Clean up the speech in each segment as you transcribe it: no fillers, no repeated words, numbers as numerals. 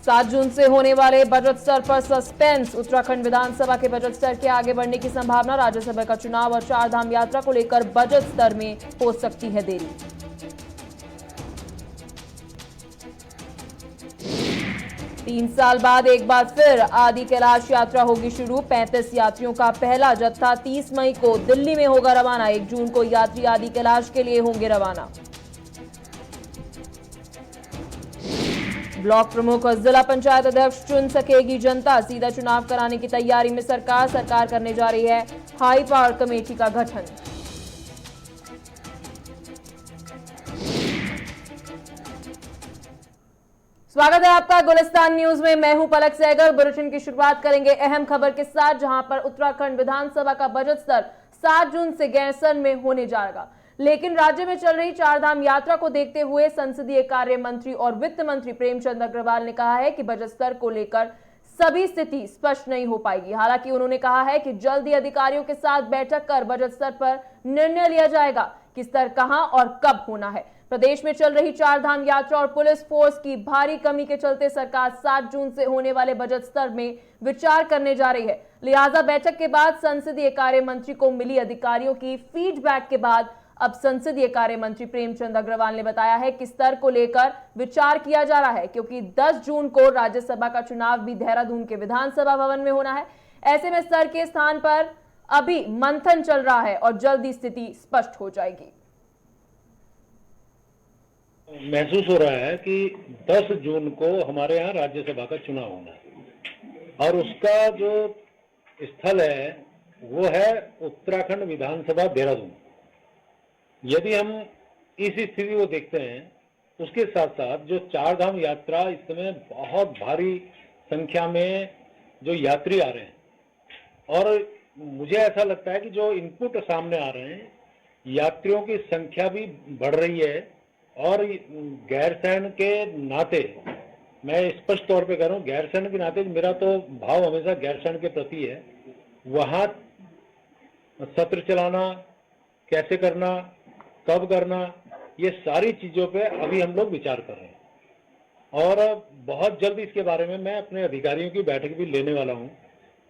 7 जून से होने वाले बजट सत्र पर सस्पेंस। उत्तराखंड विधानसभा के बजट सत्र के आगे बढ़ने की संभावना। राज्यसभा का चुनाव और चारधाम यात्रा को लेकर बजट सत्र में हो सकती है देरी। तीन साल बाद एक बार फिर आदि कैलाश यात्रा होगी शुरू। 35 यात्रियों का पहला जत्था 30 मई को दिल्ली में होगा रवाना। 1 जून को यात्री आदि कैलाश के लिए होंगे रवाना। ब्लॉक प्रमुख और जिला पंचायत अध्यक्ष चुन सकेगी जनता। सीधा चुनाव कराने की तैयारी में सरकार करने जा रही है हाई पावर कमेटी का गठन। स्वागत है आपका गुलिस्तान न्यूज में। मैं हूं पलक सहगल। बुलेटिन की शुरुआत करेंगे अहम खबर के साथ, जहां पर उत्तराखंड विधानसभा का बजट सत्र 7 जून से गैरसैंण में होने जाएगा। लेकिन राज्य में चल रही चारधाम यात्रा को देखते हुए संसदीय कार्य मंत्री और वित्त मंत्री प्रेमचंद अग्रवाल ने कहा है कि बजट सत्र को लेकर सभी स्थिति स्पष्ट नहीं हो पाएगी। हालांकि उन्होंने कहा है कि जल्द ही अधिकारियों के साथ बैठक कर बजट स्तर पर निर्णय लिया जाएगा कि स्तर कहां और कब होना है। प्रदेश में चल रही चारधाम यात्रा और पुलिस फोर्स की भारी कमी के चलते सरकार 7 जून से होने वाले बजट स्तर में विचार करने जा रही है। लिहाजा बैठक के बाद संसदीय कार्य मंत्री को मिली अधिकारियों की फीडबैक के बाद अब संसदीय कार्य मंत्री प्रेमचंद अग्रवाल ने बताया है कि स्तर को लेकर विचार किया जा रहा है, क्योंकि 10 जून को राज्यसभा का चुनाव भी देहरादून के विधानसभा भवन में होना है। ऐसे में स्तर के स्थान पर अभी मंथन चल रहा है और जल्दी स्थिति स्पष्ट हो जाएगी। महसूस हो रहा है कि 10 जून को हमारे यहाँ राज्यसभा का चुनाव होना है और उसका जो स्थल है वो है उत्तराखंड विधानसभा देहरादून। यदि हम इस स्थिति को देखते हैं, उसके साथ साथ जो चारधाम यात्रा इस समय बहुत भारी संख्या में जो यात्री आ रहे हैं और मुझे ऐसा लगता है कि जो इनपुट सामने आ रहे हैं, यात्रियों की संख्या भी बढ़ रही है और गैरसैंण के नाते, मैं स्पष्ट तौर पे कह रहा हूँ, गैरसैंण के नाते मेरा तो भाव हमेशा गैरसैंण के प्रति है। वहाँ सत्र चलाना, कैसे करना, कब करना, ये सारी चीज़ों पे अभी हम लोग विचार कर रहे हैं और बहुत जल्द इसके बारे में मैं अपने अधिकारियों की बैठक भी लेने वाला हूँ।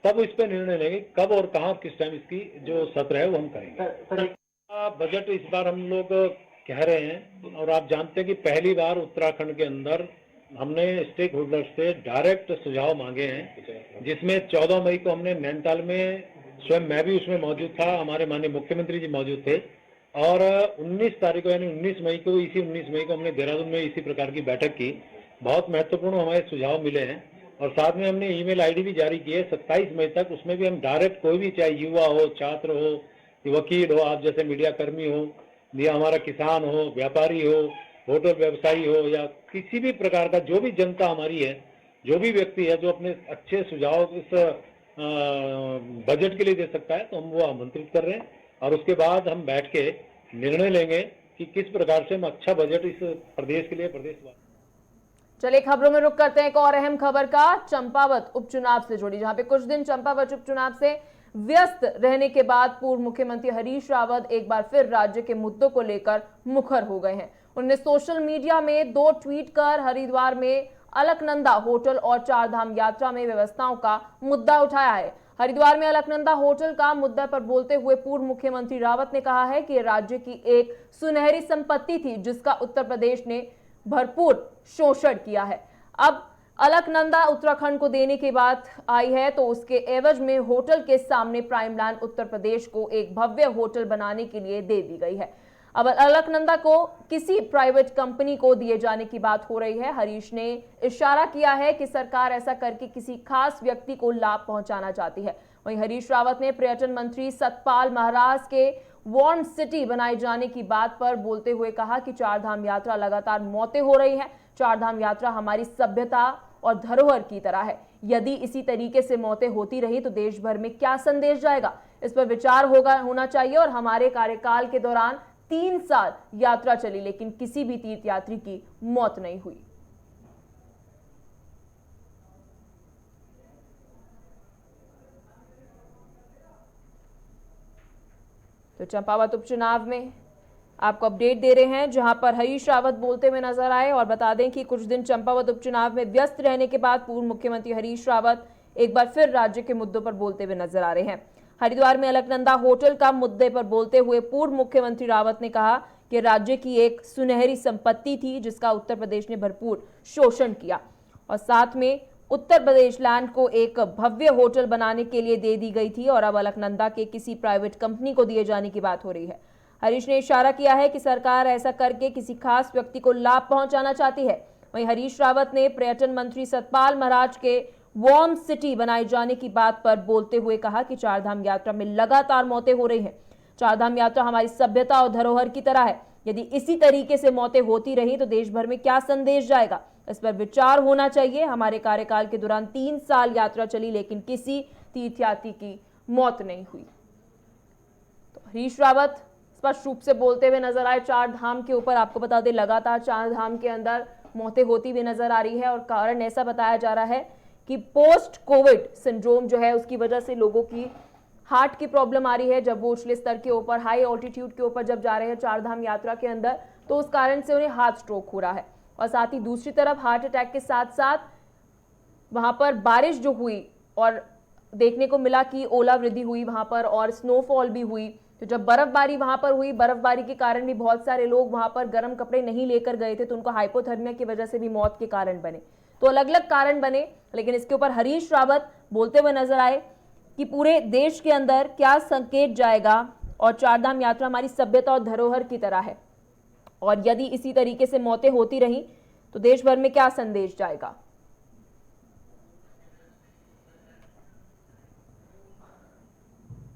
तब इस पर निर्णय लेंगे कब और कहाँ किस टाइम इसकी जो सत्र है वो हम करेंगे। बजट इस बार हम लोग कह रहे हैं और आप जानते हैं कि पहली बार उत्तराखंड के अंदर हमने स्टेक होल्डर से डायरेक्ट सुझाव मांगे हैं, जिसमें 14 मई को हमने नैनीताल में, स्वयं मैं भी उसमें मौजूद था, हमारे माननीय मुख्यमंत्री जी मौजूद थे, और 19 तारीख को यानी 19 मई को, इसी 19 मई को हमने देहरादून में इसी प्रकार की बैठक की। बहुत महत्वपूर्ण हमारे सुझाव मिले हैं और साथ में हमने ईमेल आईडी भी जारी की है 27 मई तक। उसमें भी हम डायरेक्ट कोई भी, चाहे युवा हो, छात्र हो, वकील हो, आप जैसे मीडिया कर्मी हो, या हमारा किसान हो, व्यापारी हो, होटल व्यवसायी हो, या किसी भी प्रकार का जो भी जनता हमारी है, जो भी व्यक्ति है जो अपने अच्छे सुझाव इस बजट के लिए दे सकता है, तो हम वो आमंत्रित कर रहे हैं और उसके बाद हम बैठ के निर्णय लेंगे कि किस प्रकार से हम अच्छा बजट इस प्रदेश के लिए, प्रदेश। चलिए खबरों में रुक करते हैं एक और अहम खबर का, चंपावत उपचुनाव से जुड़ी, जहां पे कुछ दिन चंपावत उपचुनाव से व्यस्त रहने के बाद पूर्व मुख्यमंत्री हरीश रावत एक बार फिर राज्य के मुद्दों को लेकर मुखर हो गए हैं। उन्होंने सोशल मीडिया में 2 ट्वीट कर हरिद्वार में अलकनंदा होटल और चारधाम यात्रा में व्यवस्थाओं का मुद्दा उठाया है। हरिद्वार में अलकनंदा होटल का मुद्दा पर बोलते हुए पूर्व मुख्यमंत्री रावत ने कहा है कि राज्य की एक सुनहरी संपत्ति थी जिसका उत्तर प्रदेश ने भरपूर शोषण किया है। अब अलकनंदा उत्तराखंड को देने की बात आई है तो उसके एवज में होटल के सामने प्राइम लैंड उत्तर प्रदेश को एक भव्य होटल बनाने के लिए दे दी गई है। अब अलकनंदा को किसी प्राइवेट कंपनी को दिए जाने की बात हो रही है। हरीश ने इशारा किया है कि सरकार ऐसा करके किसी खास व्यक्ति को लाभ पहुंचाना चाहती है। वहीं हरीश रावत ने पर्यटन मंत्री सतपाल महाराज के वार्म सिटी बनाए जाने की बात पर बोलते हुए कहा कि चारधाम यात्रा लगातार मौतें हो रही है। चारधाम यात्रा हमारी सभ्यता और धरोहर की तरह है। यदि इसी तरीके से मौतें होती रही तो देश भर में क्या संदेश जाएगा, इस पर विचार होना चाहिए। और हमारे कार्यकाल के दौरान 3 साल यात्रा चली लेकिन किसी भी तीर्थ यात्री की मौत नहीं हुई। तो चंपावत उपचुनाव में आपको अपडेट दे रहे हैं, जहां पर हरीश रावत बोलते हुए नजर आए। और बता दें कि कुछ दिन चंपावत उपचुनाव में व्यस्त रहने के बाद पूर्व मुख्यमंत्री हरीश रावत एक बार फिर राज्य के मुद्दों पर बोलते हुए नजर आ रहे हैं। हरिद्वार में अलकनंदा होटल का मुद्दे पर बोलते हुए पूर्व मुख्यमंत्री रावत ने कहा कि राज्य की एक सुनहरी संपत्ति थी जिसका उत्तर प्रदेश ने भरपूर शोषण किया, और साथ में उत्तर प्रदेश लैंड को एक भव्य होटल बनाने के लिए दे दी गई थी और अब अलकनंदा के किसी प्राइवेट कंपनी को दिए जाने की बात हो रही है। हरीश ने इशारा किया है कि सरकार ऐसा करके किसी खास व्यक्ति को लाभ पहुंचाना चाहती है। वहीं हरीश रावत ने पर्यटन मंत्री सतपाल महाराज के वार्म सिटी बनाए जाने की बात पर बोलते हुए कहा कि चारधाम यात्रा में लगातार मौतें हो रही हैं। चारधाम यात्रा हमारी सभ्यता और धरोहर की तरह है। यदि इसी तरीके से मौतें होती रही तो देश भर में क्या संदेश जाएगा, इस पर विचार होना चाहिए। हमारे कार्यकाल के दौरान 3 साल यात्रा चली लेकिन किसी तीर्थयात्री की मौत नहीं हुई। तो हरीश रावत स्पष्ट रूप से बोलते हुए नजर आए चार धाम के ऊपर। आपको बता दें लगातार चार धाम के अंदर मौतें होती हुई नजर आ रही है और कारण ऐसा बताया जा रहा है कि पोस्ट कोविड सिंड्रोम जो है उसकी वजह से लोगों की हार्ट की प्रॉब्लम आ रही है। जब वो उछले स्तर के ऊपर हाई ऑल्टीट्यूड के ऊपर जब जा रहे हैं चार धाम यात्रा के अंदर, तो उस कारण से उन्हें हार्ट स्ट्रोक हो रहा है। और साथ ही दूसरी तरफ हार्ट अटैक के साथ साथ वहां पर बारिश जो हुई और देखने को मिला कि ओलावृष्टि हुई वहां पर और स्नोफॉल भी हुई। तो जब बर्फबारी वहां पर हुई, बर्फबारी के कारण भी बहुत सारे लोग वहां पर गर्म कपड़े नहीं लेकर गए थे, तो उनको हाइपोथर्मिया की वजह से भी मौत के कारण बने। तो अलग अलग कारण बने, लेकिन इसके ऊपर हरीश रावत बोलते हुए नजर आए कि पूरे देश के अंदर क्या संकेत जाएगा और चारधाम यात्रा हमारी सभ्यता और धरोहर की तरह है, और यदि इसी तरीके से मौतें होती रही तो देश भर में क्या संदेश जाएगा।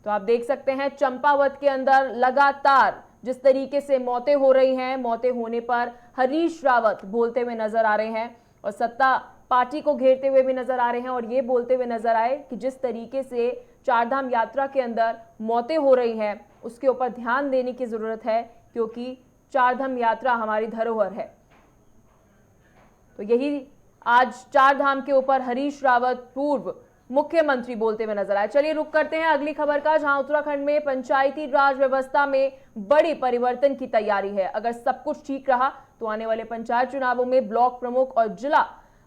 तो आप देख सकते हैं चंपावत के अंदर लगातार जिस तरीके से मौतें हो रही हैं, मौतें होने पर हरीश रावत बोलते हुए नजर आ रहे हैं और सत्ता पार्टी को घेरते हुए भी नजर आ रहे हैं और ये बोलते हुए नजर आए कि जिस तरीके से चारधाम यात्रा के अंदर मौतें हो रही हैं उसके ऊपर ध्यान देने की जरूरत है, क्योंकि चारधाम यात्रा हमारी धरोहर है। तो यही आज चारधाम के ऊपर हरीश रावत पूर्व मुख्यमंत्री बोलते हुए नजर आए। चलिए रुक करते हैं अगली खबर का, जहां उत्तराखंड में पंचायती राज व्यवस्था में बड़ी परिवर्तन की तैयारी है। अगर सब कुछ ठीक रहा तो आने वाले पंचायत चुनावों में ब्लॉक प्रमुख और जिला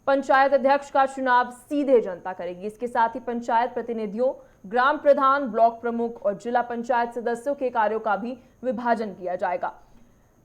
पंचायत अध्यक्ष का चुनाव सीधे जनता करेगी। इसके साथ ही पंचायत प्रतिनिधियों, ग्राम प्रधान, ब्लॉक प्रमुख और जिला पंचायत सदस्यों के कार्यों का भी विभाजन किया जाएगा।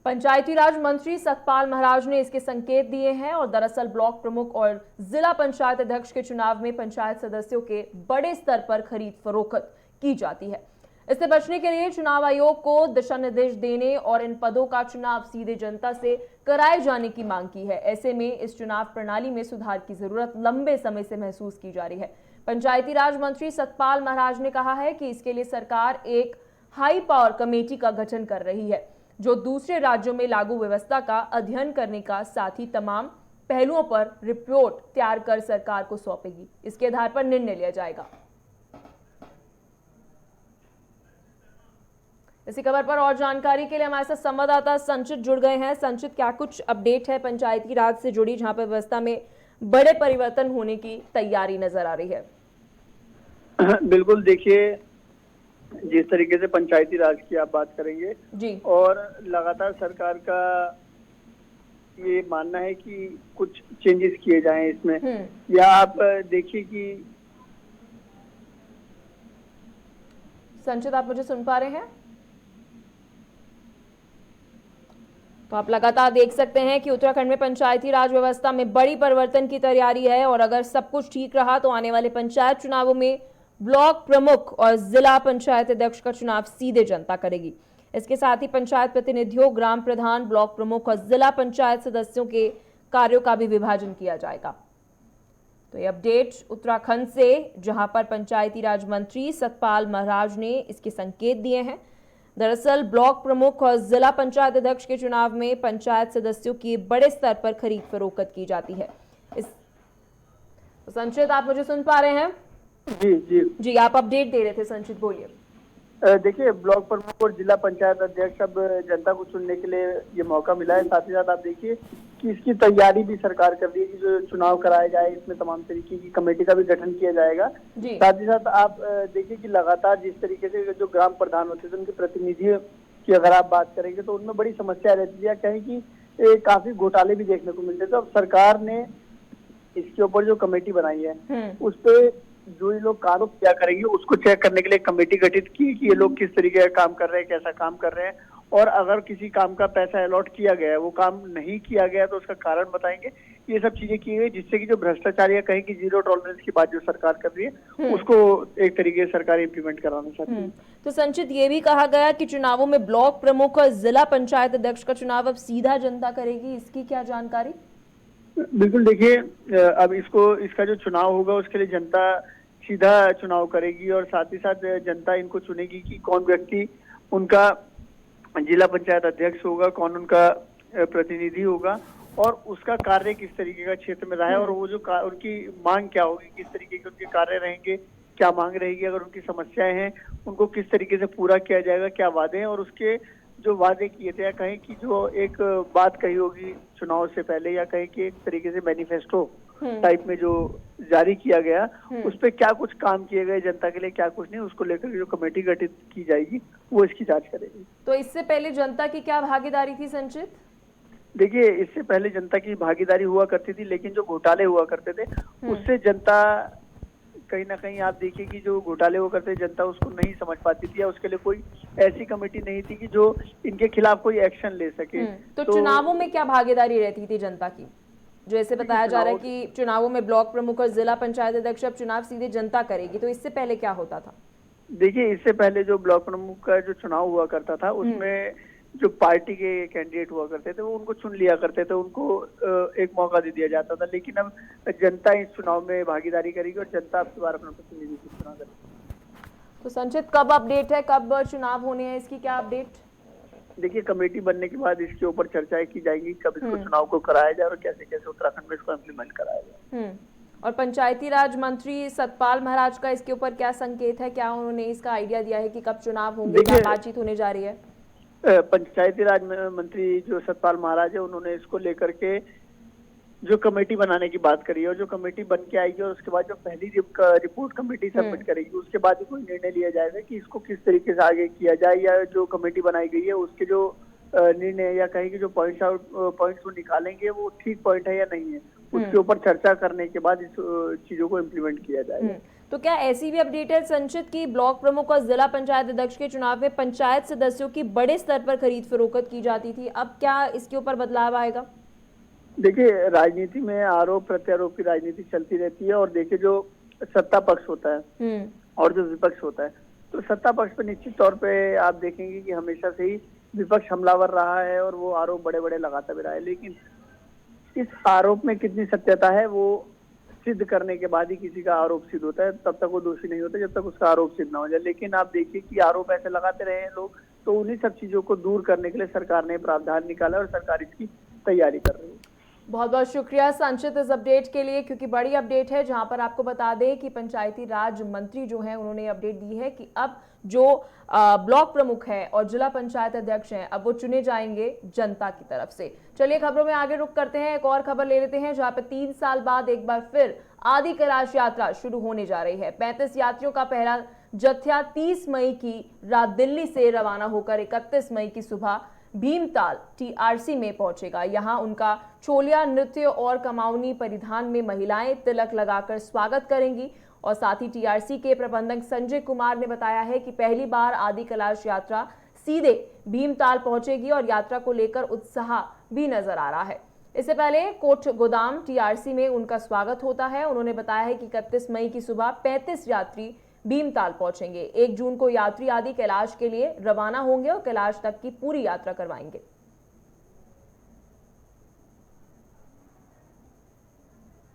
पंचायती राज मंत्री सतपाल महाराज ने इसके संकेत दिए हैं और दरअसल ब्लॉक प्रमुख और जिला पंचायत अध्यक्ष के चुनाव में पंचायत सदस्यों के बड़े स्तर पर खरीद फरोख्त की जाती है। इससे बचने के लिए चुनाव आयोग को दिशा निर्देश देने और इन पदों का चुनाव सीधे जनता से कराए जाने की मांग की है। ऐसे में इस चुनाव प्रणाली में सुधार की जरूरत लंबे समय से महसूस की जा रही है। पंचायती राज मंत्री सतपाल महाराज ने कहा है कि इसके लिए सरकार एक हाई पावर कमेटी का गठन कर रही है जो दूसरे राज्यों में लागू व्यवस्था का अध्ययन करने का साथ ही तमाम पहलुओं पर रिपोर्ट तैयार कर सरकार को सौंपेगी। इसके आधार पर निर्णय लिया जाएगा। इसी खबर पर और जानकारी के लिए हमारे साथ संवाददाता संचित जुड़ गए हैं। संचित, क्या कुछ अपडेट है पंचायती राज से जुड़ी, जहां पर व्यवस्था में बड़े परिवर्तन होने की तैयारी नजर आ रही है? बिल्कुल, देखिए जिस तरीके से पंचायती राज की आप बात करेंगे जी, और लगातार सरकार का ये मानना है कि कुछ चेंजेस किए जाएं इसमें, या आप देखिए कि संचित आप मुझे सुन पा रहे हैं? तो आप लगातार देख सकते हैं कि उत्तराखंड में पंचायती राज व्यवस्था में बड़ी परिवर्तन की तैयारी है और अगर सब कुछ ठीक रहा तो आने वाले पंचायत चुनावों में ब्लॉक प्रमुख और जिला पंचायत अध्यक्ष का चुनाव सीधे जनता करेगी। इसके साथ ही पंचायत प्रतिनिधियों, ग्राम प्रधान, ब्लॉक प्रमुख और जिला पंचायत सदस्यों के कार्यों का भी विभाजन किया जाएगा। तो ये अपडेट उत्तराखंड से, जहां पर पंचायती राज मंत्री सतपाल महाराज ने इसके संकेत दिए हैं। दरअसल ब्लॉक प्रमुख और जिला पंचायत अध्यक्ष के चुनाव में पंचायत सदस्यों की बड़े स्तर पर खरीद फरोख्त की जाती है। तो संचित आप मुझे सुन पा रहे हैं? जी जी जी, आप अपडेट दे रहे थे संचित, बोलिए। देखिए, ब्लॉक प्रमुख और जिला पंचायत अध्यक्ष अब जनता को चुनने के लिए ये मौका मिला है। साथ ही साथ आप देखिए कि इसकी तैयारी भी सरकार कर रही है कि जो चुनाव कराया जाए इसमें तमाम तरीके की कमेटी का भी गठन किया जाएगा। साथ ही साथ आप देखिए कि लगातार जिस तरीके से जो ग्राम प्रधान होते थे उनके प्रतिनिधि की अगर आप बात करेंगे तो उनमें बड़ी समस्या रहती है, कहीं कि काफी घोटाले भी देखने को मिलते थे। तो अब सरकार ने इसके ऊपर जो कमेटी बनाई है उस पे जो ये लोग कानून क्या करेंगे उसको चेक करने के लिए कमेटी गठित की कि ये लोग किस तरीके का काम कर रहे हैं, कैसा काम कर रहे हैं, और अगर किसी काम का पैसा अलॉट किया गया है, वो काम नहीं किया गया तो उसका कारण बताएंगे। ये सब चीजें की गई जिससे कि जो भ्रष्टाचार या कहीं की जीरो टॉलरेंस की बात जो सरकार कर रही है उसको एक तरीके से सरकार इम्प्लीमेंट कराना चाहती है। तो संचित, ये भी कहा गया कि चुनावों में ब्लॉक प्रमुख और जिला पंचायत अध्यक्ष का चुनाव अब सीधा जनता करेगी, इसकी क्या जानकारी? बिल्कुल, देखिए अब इसका जो चुनाव होगा उसके लिए जनता सीधा चुनाव करेगी और साथ ही साथ जनता इनको चुनेगी कि कौन व्यक्ति उनका जिला पंचायत अध्यक्ष होगा, कौन उनका प्रतिनिधि होगा और उसका कार्य किस तरीके का क्षेत्र में रहा है और वो जो उनकी मांग क्या होगी, किस तरीके के उनके कार्य रहेंगे, क्या मांग रहेगी, अगर उनकी समस्याएं हैं उनको किस तरीके से पूरा किया जाएगा, क्या वादे हैं और उसके जो वादे किए थे या कहीं की जो एक बात कही होगी चुनाव से पहले या कहीं की एक तरीके से मैनिफेस्टो टाइप में जो जारी किया गया उस पे क्या कुछ काम किए गए जनता के लिए, क्या कुछ नहीं, उसको लेकर जो कमेटी गठित की जाएगी वो इसकी जांच करेगी। तो इससे पहले जनता की क्या भागीदारी थी संचित? देखिए, इससे पहले जनता की भागीदारी हुआ करती थी, लेकिन जो घोटाले हुआ करते थे उससे जनता कहीं ना कहीं आप देखिए कि जो घोटाले हुआ करते जनता उसको नहीं समझ पाती थी या उसके लिए कोई ऐसी कमेटी नहीं थी कि जो इनके खिलाफ कोई एक्शन ले सके। तो चुनावों में क्या भागीदारी रहती थी जनता की? जो ऐसे बताया जा रहा है कि चुनावों में ब्लॉक प्रमुख और जिला पंचायत अध्यक्ष अब चुनाव सीधे जनता करेगी, तो इससे पहले क्या होता था? देखिए, इससे पहले जो ब्लॉक प्रमुख का जो चुनाव हुआ करता था उसमें जो पार्टी के कैंडिडेट हुआ करते थे वो उनको चुन लिया करते थे, उनको एक मौका दे दिया जाता था। लेकिन अब जनता इस चुनाव में भागीदारी करेगी और जनता अब की बार अपना प्रतिनिधि चुनाव करेगी। तो संचित, कब अपडेट है, कब चुनाव होने हैं, इसकी क्या अपडेट? देखिए, कमेटी बनने के बाद इसके ऊपर चर्चाएं की जाएंगी कब इसको चुनाव को कराया जाए और कैसे कैसे उत्तराखंड में इसको इम्प्लीमेंट कराया जाए। और पंचायती राज मंत्री सतपाल महाराज का इसके ऊपर क्या संकेत है, क्या उन्होंने इसका आइडिया दिया है कि कब चुनाव होंगे, क्या बातचीत होने जा रही है? पंचायती राज मंत्री जो सतपाल महाराज है उन्होंने इसको लेकर के जो कमेटी बनाने की बात करी है और जो कमेटी बन के आएगी और उसके बाद जो पहली रिपोर्ट कमेटी सबमिट करेगी उसके बाद ही कोई निर्णय लिया जाएगा कि इसको किस तरीके से आगे किया जाए या जो कमेटी बनाई गई है उसके जो निर्णय या कहीं के जो पॉइंट्स वो निकालेंगे वो ठीक पॉइंट है या नहीं है, उसके ऊपर चर्चा करने के बाद इस चीजों को इम्प्लीमेंट किया जाएगा। तो क्या ऐसी भी अपडेट है संचित की ब्लॉक प्रमुख और जिला पंचायत अध्यक्ष के चुनाव में पंचायत सदस्यों की बड़े स्तर पर खरीद फरोख्त की जाती थी, अब क्या इसके ऊपर बदलाव आएगा? देखिए, राजनीति में आरोप प्रत्यारोप की राजनीति चलती रहती है और देखिए जो सत्ता पक्ष होता है और जो विपक्ष होता है, तो सत्ता पक्ष पे निश्चित तौर पे आप देखेंगे कि हमेशा से ही विपक्ष हमलावर रहा है और वो आरोप बड़े बड़े लगाता भी रहा है, लेकिन इस आरोप में कितनी सत्यता है वो सिद्ध करने के बाद ही किसी का आरोप सिद्ध होता है, तब तक वो दोषी नहीं होता जब तक उसका आरोप सिद्ध ना हो जाए। लेकिन आप देखिए कि आरोप ऐसे लगाते रहे हैं लोग, तो उन्हीं सब चीजों को दूर करने के लिए सरकार ने प्रावधान निकाला और सरकार इसकी तैयारी कर रही है। बहुत बहुत शुक्रिया संचित इस अपडेट के लिए, क्योंकि बड़ी अपडेट है जहां पर आपको बता दें कि पंचायती राज मंत्री जो हैं उन्होंने अपडेट दी है कि अब जो ब्लॉक प्रमुख है और जिला पंचायत अध्यक्ष हैं अब वो चुने जाएंगे जनता की तरफ से। चलिए खबरों में आगे रुख करते हैं, एक और खबर ले लेते हैं जहां पे 3 साल बाद एक बार फिर आदि कैलाश यात्रा शुरू होने जा रही है। 35 यात्रियों का पहला जत्था 30 मई की रात दिल्ली से रवाना होकर 31 मई की सुबह भीमताल टीआरसी में पहुंचेगा। यहां उनका चोलिया नृत्य और कमाऊनी परिधान में महिलाएं तिलक लगाकर स्वागत करेंगी और साथ ही टीआरसी के प्रबंधक संजय कुमार ने बताया है कि पहली बार आदि कैलाश यात्रा सीधे भीमताल पहुंचेगी और यात्रा को लेकर उत्साह भी नजर आ रहा है। इससे पहले कोट गोदाम टीआरसी में उनका स्वागत होता है। उन्होंने बताया है कि 31 मई की सुबह 35 यात्री भीमताल पहुंचेंगे। 1 जून को यात्री आदि कैलाश के लिए रवाना होंगे और कैलाश तक की पूरी यात्रा करवाएंगे।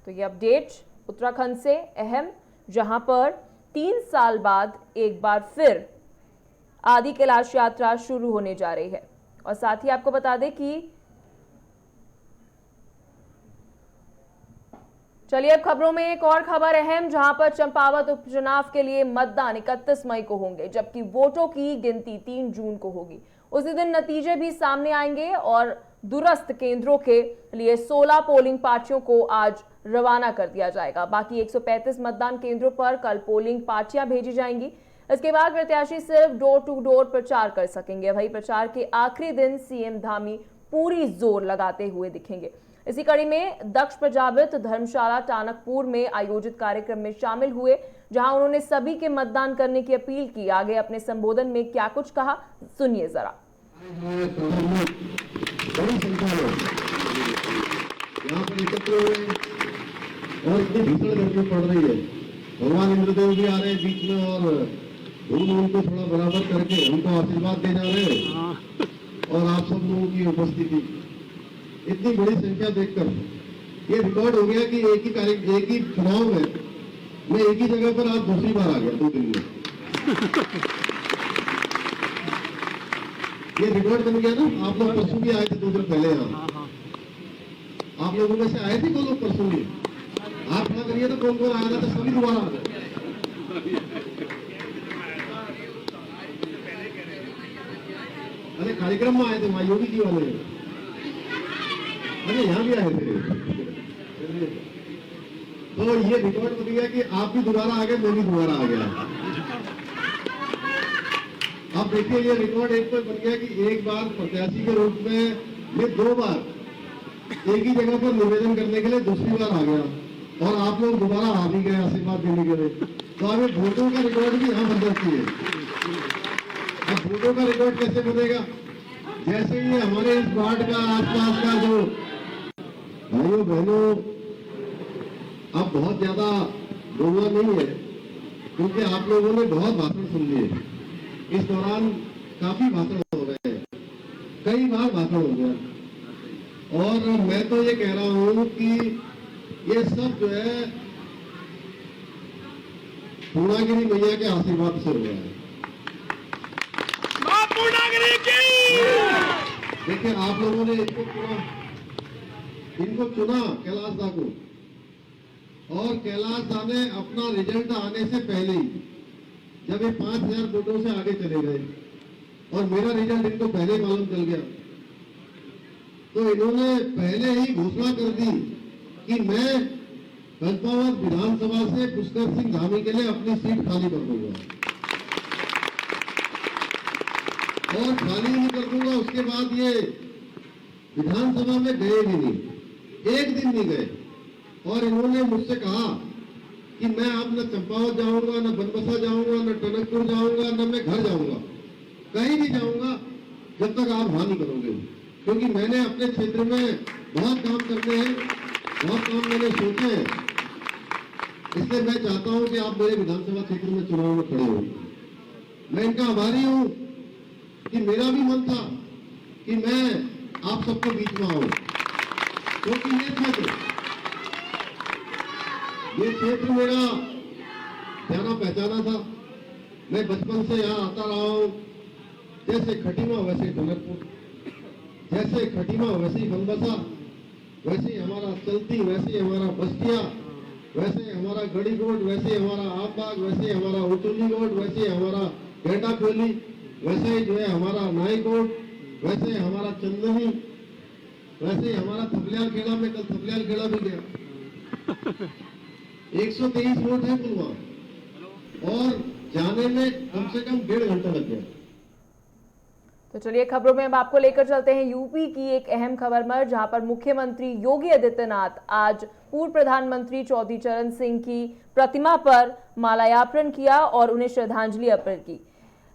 तो ये अपडेट उत्तराखंड से अहम, जहां पर 3 साल बाद एक बार फिर आदि कैलाश यात्रा शुरू होने जा रही है। और साथ ही आपको बता दें कि चलिए अब खबरों में एक और खबर अहम, जहां पर चंपावत उपचुनाव के लिए मतदान 31 मई को होंगे, जबकि वोटों की गिनती 3 जून को होगी। उसी दिन नतीजे भी सामने आएंगे और दूरस्थ केंद्रों के लिए 16 पोलिंग पार्टियों को आज रवाना कर दिया जाएगा। बाकी 135 मतदान केंद्रों पर कल पोलिंग पार्टियां भेजी जाएंगी। इसके बाद प्रत्याशी सिर्फ डोर टू डोर प्रचार कर सकेंगे। वहीं प्रचार के आखिरी दिन सीएम धामी पूरी जोर लगाते हुए दिखेंगे। इसी कड़ी में दक्ष प्रजापित धर्मशाला टानकपुर में आयोजित कार्यक्रम में शामिल हुए, जहां उन्होंने सभी के मतदान करने की अपील की। आगे अपने संबोधन में क्या कुछ कहा, सुनिए जरा। बड़ी संख्या में यहाँ पर एकत्र हुए और इतनी भीषण गर्मी पड़ रही है। भगवान इंद्रदेव भी आ रहे हैं बीच में और धूम उनको थोड़ा बराबर करके उनको आशीर्वाद दे जा रहे हैं। और आप सब लोगों की उपस्थिति, इतनी बड़ी संख्या देखकर ये रिकॉर्ड हो गया कि एक ही चुनाव में मैं एक ही जगह पर आज दूसरी बार आ गया 2 दिन में। ये रिकॉर्ड बन गया ना। आप लोग परसों भी आए थे 2 दिन पहले यहाँ। आप लोगों में से आए थे कौन लोग परसों भी? आप ना करिए तो कौन कौन आया था, तो सभी दोबारा आ गए। अरे कार्यक्रम में आए थे वहां योगी जी वाले, अरे यहाँ भी आए थे। तो ये रिकॉर्ड बन गया कि आप भी दोबारा आ गए, मैं भी दोबारा आ गया। अब देखिए ये रिकॉर्ड एक पर बन गया कि एक बार प्रत्याशी के रूप में मैं 2 बार एक ही जगह पर निवेदन करने के लिए दूसरी बार आ गया और आप लोग दोबारा आ भी गए आशीर्वाद देने के लिए। तो अब वोटों का रिकॉर्ड भी यहाँ बन जाती है। अब वोटों का रिकॉर्ड कैसे बनेगा? जैसे ही हमारे इस वार्ड का आसपास का जो भाइयों बहनों, अब बहुत ज्यादा बोलना नहीं है क्योंकि आप लोगों ने बहुत भाषण सुन लिए। इस दौरान काफी भाषण हो रहे हैं, कई बार भाषण हो गया और मैं तो ये कह रहा हूं कि ये सब जो है पूर्णागिरी मैया के आशीर्वाद से हो गया है। देखिए आप लोगों ने इनको चुना कैलाश दा को, और कैलाश दा ने अपना रिजल्ट आने से पहले ही जब ये 5000 वोटों से आगे चले गए और मेरा रिजल्ट इनको पहले ही मालूम चल गया, तो इन्होंने पहले ही घोषणा कर दी कि मैं गंपावत विधानसभा से पुष्कर सिंह धामी के लिए अपनी सीट खाली कर दूंगा और खाली नहीं कर दूंगा। उसके बाद ये विधानसभा में गए भी नहीं, एक दिन नहीं गए। और इन्होंने मुझसे कहा कि मैं अब न चंपावत जाऊंगा, न बनबसा जाऊंगा, न टनकपुर जाऊंगा, न मैं घर जाऊंगा, कहीं नहीं जाऊंगा जब तक आप हाँ नहीं करोगे। क्योंकि मैंने अपने क्षेत्र में बहुत काम करने हैं, बहुत काम मैंने सोचे हैं, इसलिए मैं चाहता हूं कि आप मेरे विधानसभा क्षेत्र में चुनाव में खड़े हो। मैं इनका आभारी हूं कि मेरा भी मन था कि मैं आप सबके बीच में आऊं, क्योंकि ये क्षेत्र मेरा जाना पहचाना था। मैं बचपन से यहाँ आता रहा हूँ। जैसे खटीमा वैसे टनकपुर, जैसे खटीमा वैसे ही बनबसा, वैसे ही हमारा चलती, वैसे ही हमारा बस्तिया, वैसे ही हमारा गढ़ीकोट, वैसे ही हमारा आपबाग, वैसे ही हमारा उचुल्लीकोट, वैसे ही हमारा गेंडाखोली, वैसे ही जो है हमारा नाईकोट, वैसे ही हमारा चंदनी, वैसे ही हमारा थपलियाल खेड़ा में कल थपलियाल खेड़ा भी गया। 123 वोट है कुल वहां और जाने में कम से कम 1.5 घंटा लग गया। तो चलिए खबरों में अब आपको लेकर चलते हैं यूपी की एक अहम खबर पर, जहां पर मुख्यमंत्री योगी आदित्यनाथ आज पूर्व प्रधानमंत्री चौधरी चरण सिंह की प्रतिमा पर माल्यार्पण किया और उन्हें श्रद्धांजलि अर्पित की।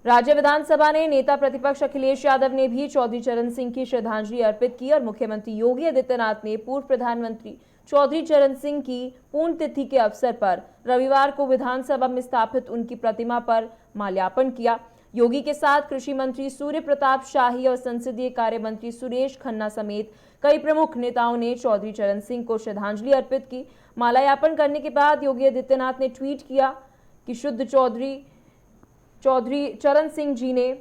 राज्य विधानसभा ने नेता प्रतिपक्ष अखिलेश यादव ने भी चौधरी चरण सिंह की श्रद्धांजलि अर्पित की और मुख्यमंत्री योगी आदित्यनाथ ने पूर्व प्रधानमंत्री चौधरी चरण सिंह की पुण्यतिथि के अवसर पर रविवार को विधानसभा में स्थापित उनकी प्रतिमा पर माल्यार्पण किया। योगी के साथ कृषि मंत्री सूर्य प्रताप शाही और संसदीय कार्य मंत्री सुरेश खन्ना समेत कई प्रमुख नेताओं ने चौधरी चरण सिंह को श्रद्धांजलि अर्पित की। माल्यार्पण करने के बाद योगी आदित्यनाथ ने ट्वीट किया कि शुद्ध चौधरी चरण सिंह जी ने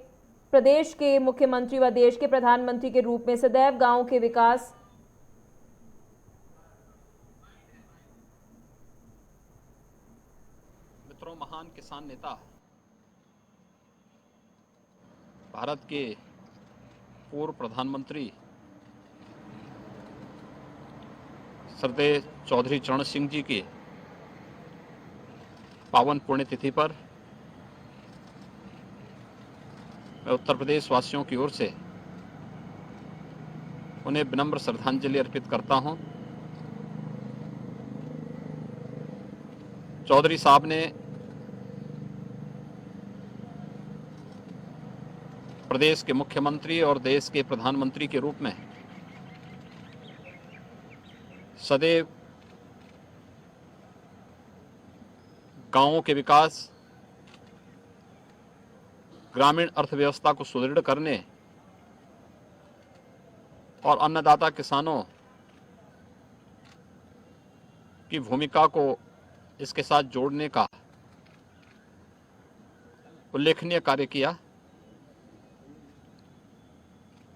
प्रदेश के मुख्यमंत्री व देश के प्रधानमंत्री के रूप में सदैव गांवों के विकास, मित्रों, महान किसान नेता, भारत के पूर्व प्रधानमंत्री श्रद्धेय चौधरी चरण सिंह जी के पावन पुण्यतिथि पर मैं उत्तर प्रदेश वासियों की ओर से उन्हें विनम्र श्रद्धांजलि अर्पित करता हूं। चौधरी साहब ने प्रदेश के मुख्यमंत्री और देश के प्रधानमंत्री के रूप में सदैव गांवों के विकास, ग्रामीण अर्थव्यवस्था को सुदृढ़ करने और अन्नदाता किसानों की भूमिका को इसके साथ जोड़ने का उल्लेखनीय कार्य किया।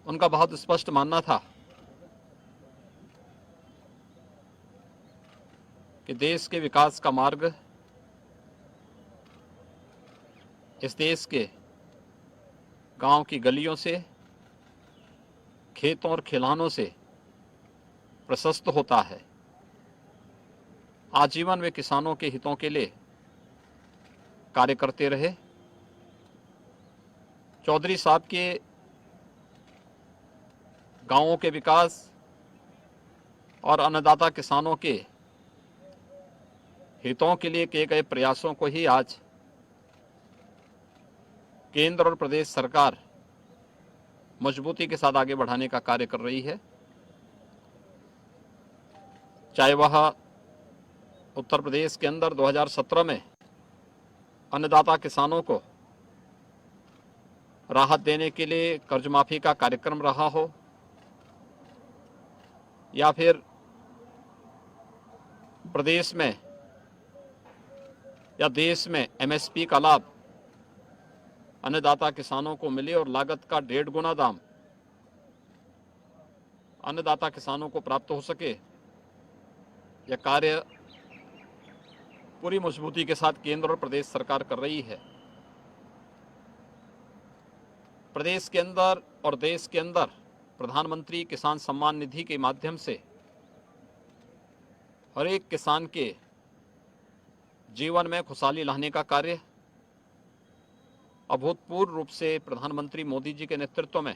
उनका बहुत स्पष्ट मानना था कि देश के विकास का मार्ग इस देश के गांव की गलियों से, खेतों और खलिहानों से प्रशस्त होता है। आजीवन वे किसानों के हितों के लिए कार्य करते रहे। चौधरी साहब के गांवों के विकास और अन्नदाता किसानों के हितों के लिए किए गए प्रयासों को ही आज केंद्र और प्रदेश सरकार मजबूती के साथ आगे बढ़ाने का कार्य कर रही है। चाहे वह उत्तर प्रदेश के अंदर 2017 में अन्नदाता किसानों को राहत देने के लिए कर्ज माफी का कार्यक्रम रहा हो, या फिर प्रदेश में या देश में एमएसपी का लाभ अन्नदाता किसानों को मिले और लागत का 1.5 गुना दाम अन्नदाता किसानों को प्राप्त हो सके, यह कार्य पूरी मजबूती के साथ केंद्र और प्रदेश सरकार कर रही है। प्रदेश के अंदर और देश के अंदर प्रधानमंत्री किसान सम्मान निधि के माध्यम से हर एक किसान के जीवन में खुशहाली लाने का कार्य अभूतपूर्व रूप से प्रधानमंत्री मोदी जी के नेतृत्व में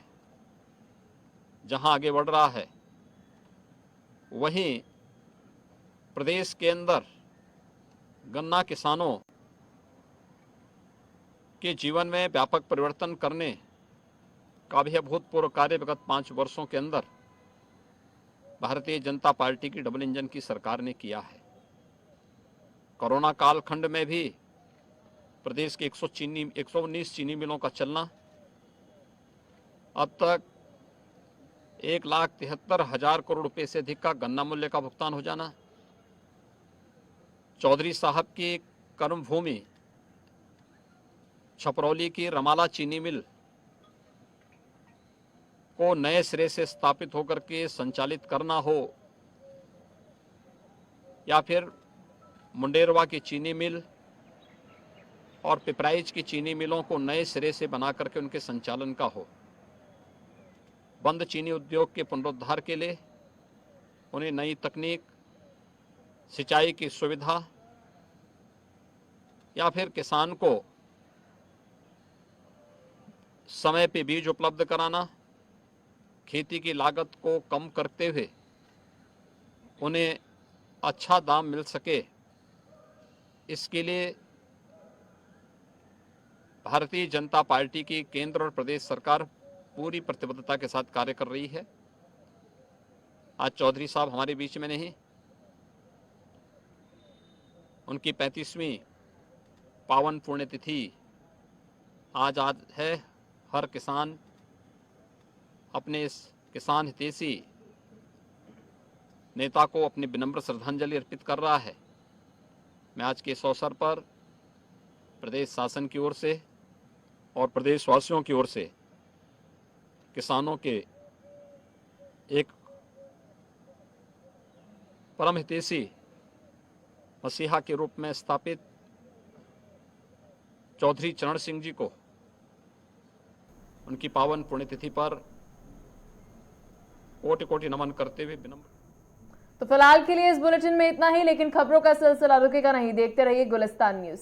जहां आगे बढ़ रहा है, वहीं प्रदेश के अंदर गन्ना किसानों के जीवन में व्यापक परिवर्तन करने का भी अभूतपूर्व कार्य विगत 5 वर्षों के अंदर भारतीय जनता पार्टी की डबल इंजन की सरकार ने किया है। कोरोना कालखंड में भी प्रदेश के 119 चीनी मिलों का चलना, अब तक 1,73,000 करोड़ रुपए से अधिक का गन्ना मूल्य का भुगतान हो जाना, चौधरी साहब की कर्मभूमि छपरौली की रमाला चीनी मिल को नए सिरे से स्थापित होकर के संचालित करना हो, या फिर मुंडेरवा की चीनी मिल और पिपराइच की चीनी मिलों को नए सिरे से बना करके उनके संचालन का हो, बंद चीनी उद्योग के पुनरुद्धार के लिए उन्हें नई तकनीक, सिंचाई की सुविधा, या फिर किसान को समय पे बीज उपलब्ध कराना, खेती की लागत को कम करते हुए उन्हें अच्छा दाम मिल सके, इसके लिए भारतीय जनता पार्टी की केंद्र और प्रदेश सरकार पूरी प्रतिबद्धता के साथ कार्य कर रही है। आज चौधरी साहब हमारे बीच में नहीं, उनकी 35वीं पावन पुण्यतिथि आज है। हर किसान अपने इस किसान हितैषी नेता को अपनी विनम्र श्रद्धांजलि अर्पित कर रहा है। मैं आज के इस अवसर पर प्रदेश शासन की ओर से और प्रदेशवासियों की ओर से किसानों के एक परम हितैषी मसीहा के रूप में स्थापित चौधरी चरण सिंह जी को उनकी पावन पुण्यतिथि पर कोटि कोटि नमन करते हुए विनम्र। तो फिलहाल के लिए इस बुलेटिन में इतना ही, लेकिन खबरों का सिलसिला रुकेगा नहीं। देखते रहिए गुलिस्तान न्यूज़।